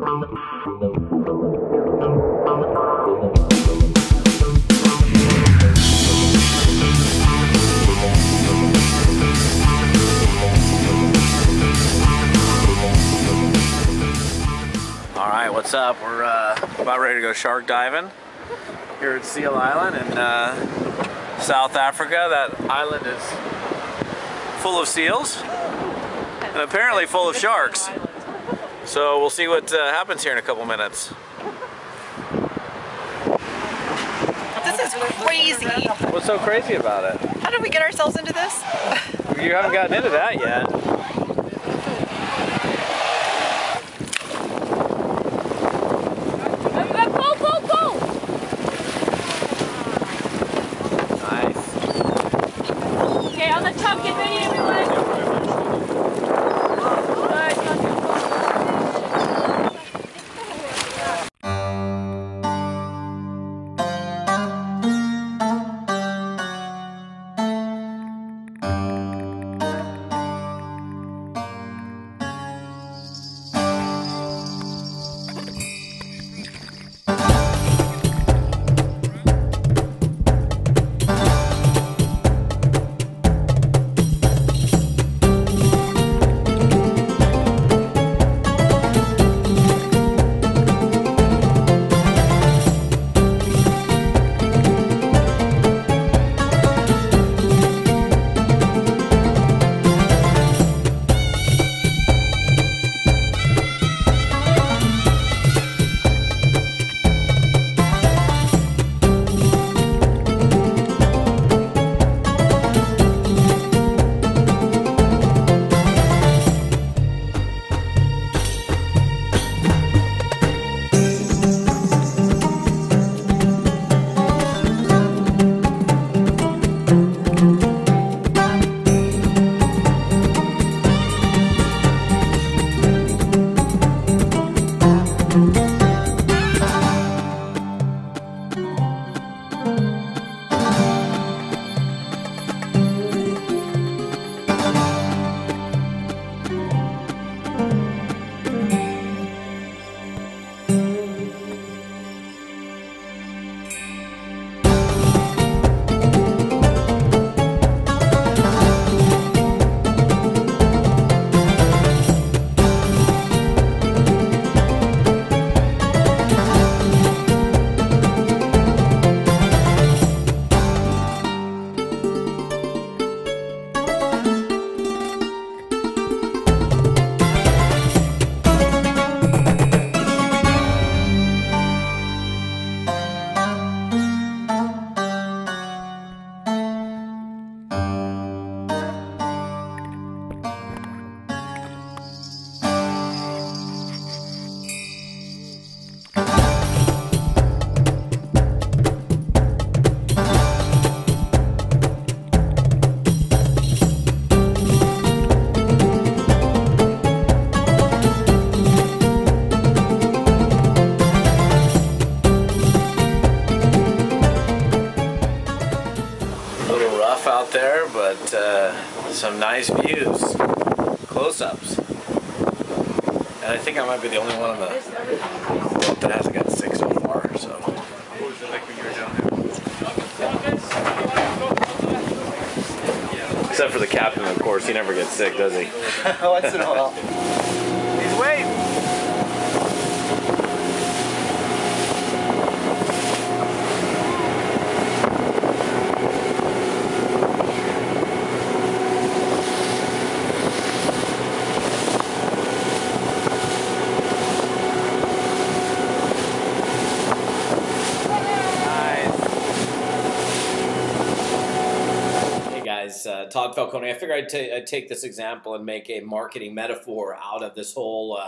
Alright, what's up? We're about ready to go shark diving here at Seal Island in South Africa. That island is full of seals and apparently full of sharks. So we'll see what happens here in a couple minutes. This is crazy. What's so crazy about it? How did we get ourselves into this? You haven't gotten into that yet. Get ready, everyone. Out there, but some nice views, close-ups, and I think I might be the only one on the boat that hasn't got sick so far. So, what was it like when you were down there? Except for the captain, of course, he never gets sick, does he? Once in a while. He's waiting. Todd Falcone. I figured I'd take this example and make a marketing metaphor out of this whole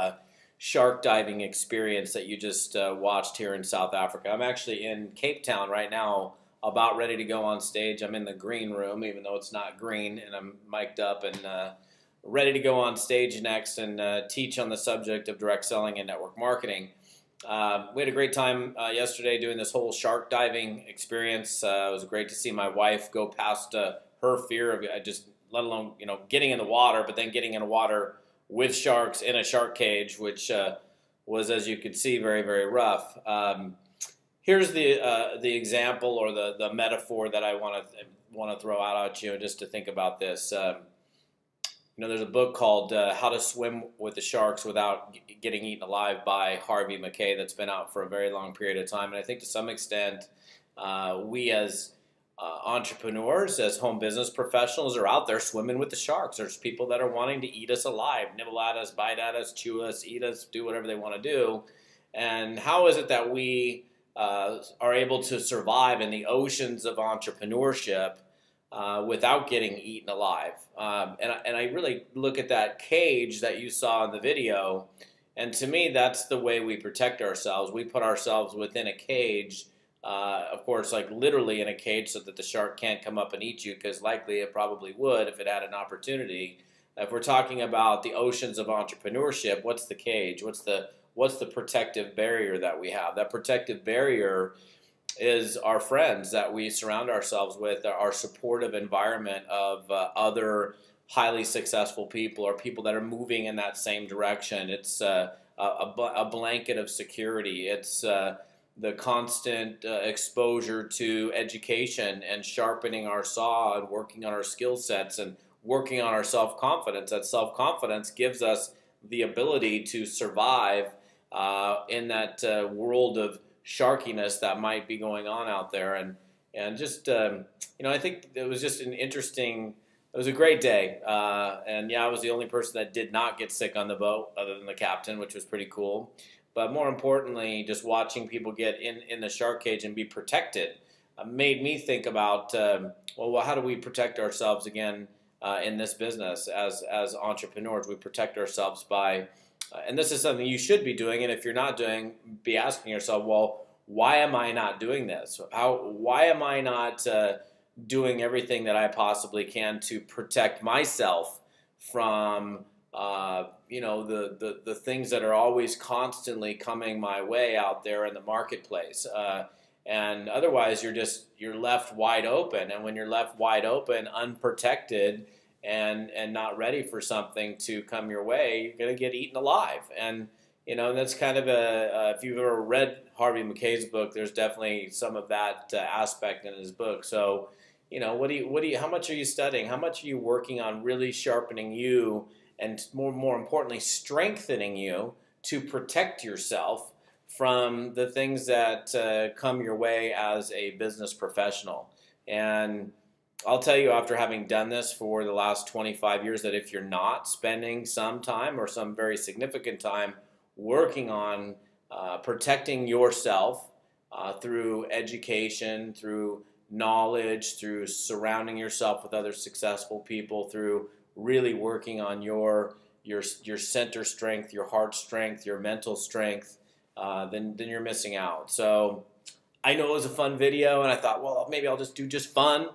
shark diving experience that you just watched here in South Africa. I'm actually in Cape Town right now, about ready to go on stage. I'm in the green room, even though it's not green, and I'm mic'd up and ready to go on stage next and teach on the subject of direct selling and network marketing. We had a great time yesterday doing this whole shark diving experience. It was great to see my wife go past her fear of just, let alone, getting in the water, but then getting in the water with sharks in a shark cage, which was, as you could see, very, very rough. Here's the example or the metaphor that I want to throw out at you just to think about this. There's a book called How to Swim with the Sharks Without Getting Eaten Alive by Harvey Mackay that's been out for a very long period of time. And I think to some extent, we as entrepreneurs, as home business professionals, are out there swimming with the sharks. There's people that are wanting to eat us alive, nibble at us, bite at us, chew us, eat us, do whatever they want to do. And how is it that we are able to survive in the oceans of entrepreneurship without getting eaten alive? And I really look at that cage that you saw in the video, and to me, that's the way we protect ourselves. We put ourselves within a cage, of course, like literally in a cage, so that the shark can't come up and eat you, because likely it probably would if it had an opportunity. If we're talking about the oceans of entrepreneurship, what's the cage? What's the protective barrier that we have? That protective barrier is our friends that we surround ourselves with, our supportive environment of other highly successful people or people that are moving in that same direction. It's a blanket of security. It's the constant exposure to education and sharpening our saw and working on our skill sets and working on our self-confidence. That self-confidence gives us the ability to survive in that world of sharkiness that might be going on out there. And just, I think it was just it was a great day. And yeah, I was the only person that did not get sick on the boat other than the captain, which was pretty cool. But more importantly, just watching people get in the shark cage and be protected made me think about, well, how do we protect ourselves again in this business as entrepreneurs? We protect ourselves by, and this is something you should be doing, and if you're not doing, be asking yourself, well, why am I not doing this? Why am I not doing everything that I possibly can to protect myself from the things that are always constantly coming my way out there in the marketplace? And otherwise, you're left wide open. And when you're left wide open, unprotected, and not ready for something to come your way, you're going to get eaten alive. And that's kind of if you've ever read Harvey Mackay's book, there's definitely some of that aspect in his book. So, how much are you studying? How much are you working on really sharpening you and more importantly, strengthening you to protect yourself from the things that come your way as a business professional? And I'll tell you, after having done this for the last 25 years, that if you're not spending some time or some very significant time working on protecting yourself through education, through knowledge, through surrounding yourself with other successful people, through really working on your center strength, your heart strength, your mental strength, then you're missing out. So I know it was a fun video, and I thought, well, maybe I'll just do fun.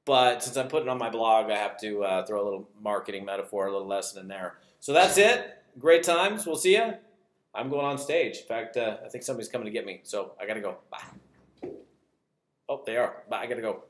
But since I'm putting it on my blog, I have to throw a little marketing metaphor, a little lesson in there. So that's it. Great times. We'll see you. I'm going on stage. In fact, I think somebody's coming to get me. So I got to go. Bye. Oh, they are. Bye. I got to go.